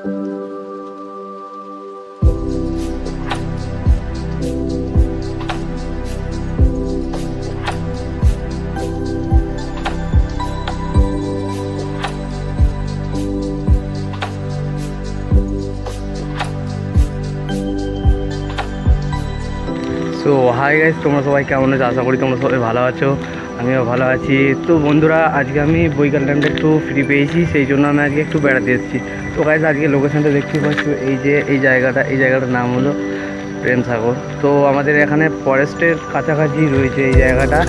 তো hi guys, তোমরা সবাই কেমন আছো? আশা করি তোমরা সবাই ভালো আছো, আমিও ভালো আছি। তো বন্ধুরা, আজকে আমি বৈকাল টাইমটা একটু ফ্রি পেয়েছি, সেই জন্য আমি আজকে একটু বেড়াতে এসেছি। তো গাইস, আজকে লোকেশনটা দেখতে পাচ্ছ, এই জায়গাটার নাম হলো প্রেম সাগর। তো আমাদের এখানে ফরেস্টের কাছাকাছি রয়েছে এই জায়গাটা।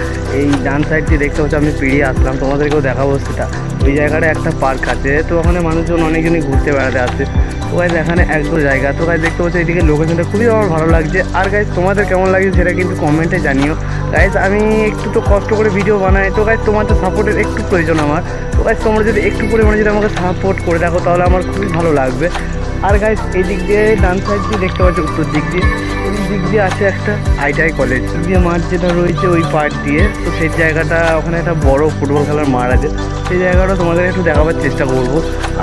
এই ডান সাইডটি দেখতে পাচ্ছ, আমি পেরিয়ে আসলাম, তোমাদেরকেও দেখাবো সেটা। ওই জায়গাটা একটা পার্ক আছে, তো ওখানে মানুষজন অনেকজনই ঘুরতে বেড়াতে আসে। তো গাইস, এখানে একদম জায়গা। তো গাইস, দেখতে পাচ্ছ এইদিকে লোকেশনটা খুবই আমার ভালো লাগছে। আর গাইস, তোমাদের কেমন লাগছে সেটা কিন্তু কমেন্টে জানিও। গাইস, আমি একটু তো কষ্ট করে ভিডিও বানাই, তো গাইস তোমাদের সাপোর্টের একটু প্রয়োজন আমার। তো গাইস, তোমরা যদি একটু পরিমাণে যদি আমাকে সাপোর্ট করে দেখো তাহলে আমার খুবই ভালো লাগবে। আর গাইস, এই দিক দিয়ে ডান সাইড দিয়ে দেখতে পাচ্ছ, উত্তর দিক দিয়ে ওই দিক দিয়ে আছে একটা আইটিআই কলেজ দিয়ে মাঠ যেটা রয়েছে ওই পার্ট দিয়ে। তো সেই জায়গাটা, ওখানে একটা বড় ফুটবল খেলার মাঠ আছে, সেই জায়গাটা তোমাদের একটু দেখাবার চেষ্টা করব।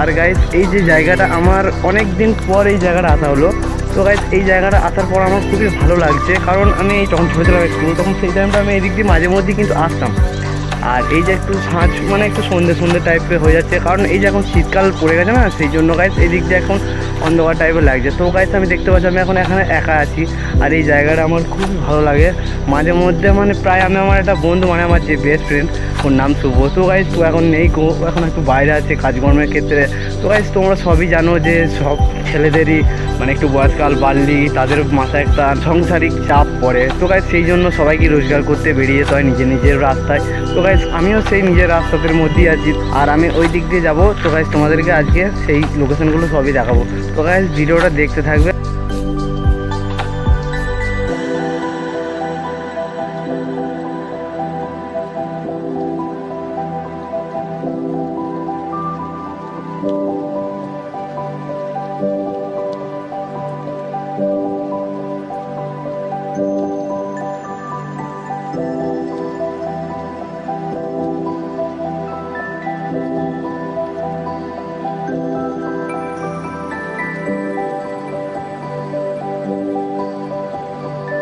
আর গাইস, এই যে জায়গাটা আমার অনেক দিন পর এই জায়গাটা আসা হলো। তো গাইস, এই জায়গাটা আসার পর আমার খুবই ভালো লাগছে, কারণ আমি যখন ছোটো ছিলাম একটু, তখন সেই টাইমটা আমি এই দিক দিয়ে মাঝে মধ্যেই কিন্তু আসতাম। আর এই যে একটু সাঁঝ মানে একটু সন্ধ্যে টাইপের হয়ে যাচ্ছে, কারণ এই যে এখন শীতকাল পড়ে গেছে না, সেই জন্য গাইস এই দিক দিয়ে এখন অন্ধকার টাইপের লাগছে। তো গাইস, আমি দেখতে পাচ্ছি আমি এখন এখানে একা আছি, আর এই জায়গাটা আমার খুব ভালো লাগে। মাঝে মধ্যে মানে প্রায় আমি আমার একটা বন্ধু, মানে আমার যে বেস্ট ফ্রেন্ড, ওর নাম শুভ। তো গাইস, তো এখন নেই গো, এখন একটু বাইরে আছে কাজকর্মের ক্ষেত্রে। তো গাইস, তোমরা সবই জানো যে সব ছেলেদেরই মানে একটু বয়সকাল বাড়লেই তাদের মাথায় একটা সাংসারিক চাপ পড়ে। তো গাইস, সেই জন্য সবাইকে রোজগার করতে বেরিয়ে যেতে হয় নিজের রাস্তায়। তো গাইস, আমিও সেই নিজের রাস্তাদের মধ্যেই আছি, আর আমি ওই দিক দিয়ে যাবো। তো গাইস, তোমাদেরকে আজকে সেই লোকেশনগুলো সবই দেখাবো। তো গাইস, ভিডিওটা দেখতে থাকবে।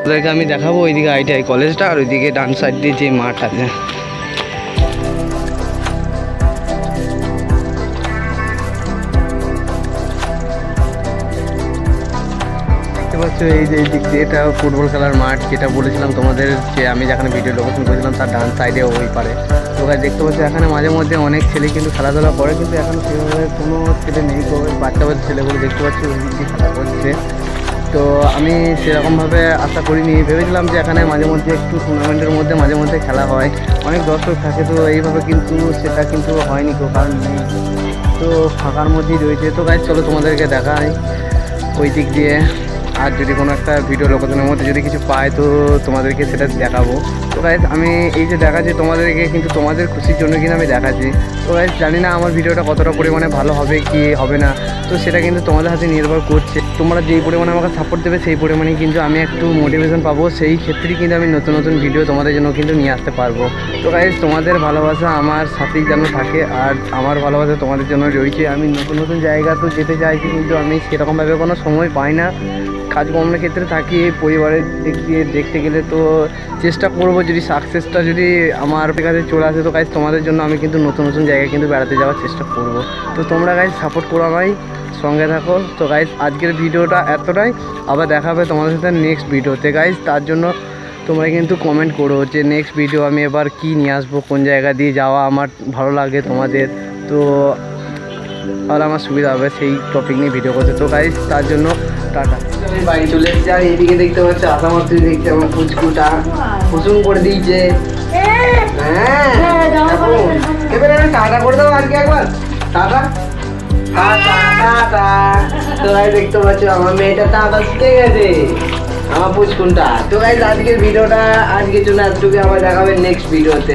ওদেরকে আমি দেখাবো ওইদিকে আইটিআই কলেজটা, আর ওইদিকে ডান সাইড দিয়ে যে মাঠ আছে। দেখতে পাচ্ছ এই যে এই দিক দিয়ে এটা ফুটবল খেলার মাঠ, যেটা বলেছিলাম তোমাদের যে আমি যেখানে ভিডিও লোকেশন করেছিলাম তার ডান সাইডে ওই পারে। তো দেখতে পাচ্ছ এখানে মাঝে মধ্যে অনেক ছেলে কিন্তু খেলাধুলা করে, কিন্তু এখন সেভাবে কোনো ছেলে নেই। তো বাচ্চা ছেলেগুলো দেখতে পাচ্ছি ওই দিক দিয়ে খেলা করছে। তো আমি সেরকমভাবে আশা করিনি, ভেবেছিলাম যে এখানে মাঝে মধ্যে একটু টুর্নামেন্টের মধ্যে মাঝে মধ্যে খেলা হয়, অনেক দর্শক থাকে। তো এইভাবে কিন্তু সেটা কিন্তু হয়নি, কেউ কারণ নেই, তো ফাঁকার মধ্যেই রয়েছে। তো গাইস, চলো তোমাদেরকে দেখাই ওই দিক দিয়ে। আর যদি কোনো একটা ভিডিও লোকেশনের মধ্যে যদি কিছু পাই তো তোমাদেরকে সেটা দেখাবো। তো গাইস, আমি এই যে দেখাচ্ছি তোমাদেরকে, কিন্তু তোমাদের খুশির জন্য কিন্তু আমি দেখাচ্ছি। তো গাইস, জানি না আমার ভিডিওটা কতটা পরিমাণে ভালো হবে কি হবে না, তো সেটা কিন্তু তোমাদের হাতে নির্ভর করছে। তোমরা যেই পরিমাণে আমাকে সাপোর্ট দেবে সেই পরিমাণেই কিন্তু আমি একটু মোটিভেশন পাবো, সেই ক্ষেত্রেই কিন্তু আমি নতুন নতুন ভিডিও তোমাদের জন্য কিন্তু নিয়ে আসতে পারবো। তো গাইস, তোমাদের ভালোবাসা আমার সাথেই যেন থাকে, আর আমার ভালোবাসা তোমাদের জন্য রয়েছে। আমি নতুন নতুন জায়গা তো যেতে চাইছি, কিন্তু আমি সেরকমভাবে কোনো সময় পাই না, কাজকর্মের ক্ষেত্রে থাকি। পরিবারের দিক দিয়ে দেখতে গেলে তো চেষ্টা করবো, যদি সাকসেসটা যদি আমার কাছে চলে আসে তো গাইস, তোমাদের জন্য আমি কিন্তু নতুন নতুন জায়গায় কিন্তু বেড়াতে যাওয়ার চেষ্টা করব। তো তোমরা গাইস সাপোর্ট করো আমায়, সঙ্গে থাকো। তো গাইস, আজকের ভিডিওটা এতটাই, আবার দেখা হবে তোমাদের সাথে নেক্সট ভিডিওতে। গাইস, তার জন্য তোমরা কিন্তু কমেন্ট করো যে নেক্সট ভিডিও আমি এবার কী নিয়ে আসবো, কোন জায়গা দিয়ে যাওয়া আমার ভালো লাগে তোমাদের, তো তাহলে আমার সুবিধা হবে সেই টপিক নিয়ে ভিডিও করতে। তো গাইস, তার জন্য টাটা। আমি বাড়ি চলে এসেছি, আর এইদিকে দেখতে পাচ্ছি আসামাত্রই দেখছি আমার পুচকুটা কুসুম করে দিয়েছে। এবার টাটা করে দাও আজকে একবার, টাটা টাটা টাটা। তো গাইস, দেখতে পাচ্ছ আমার মেয়েটা টাটা শিখে গেছে, আমার পুচকুনটা। তো গাইস, আজকের ভিডিওটা আজকের জন্য এতটুকু, আবার দেখাবে নেক্সট ভিডিওতে।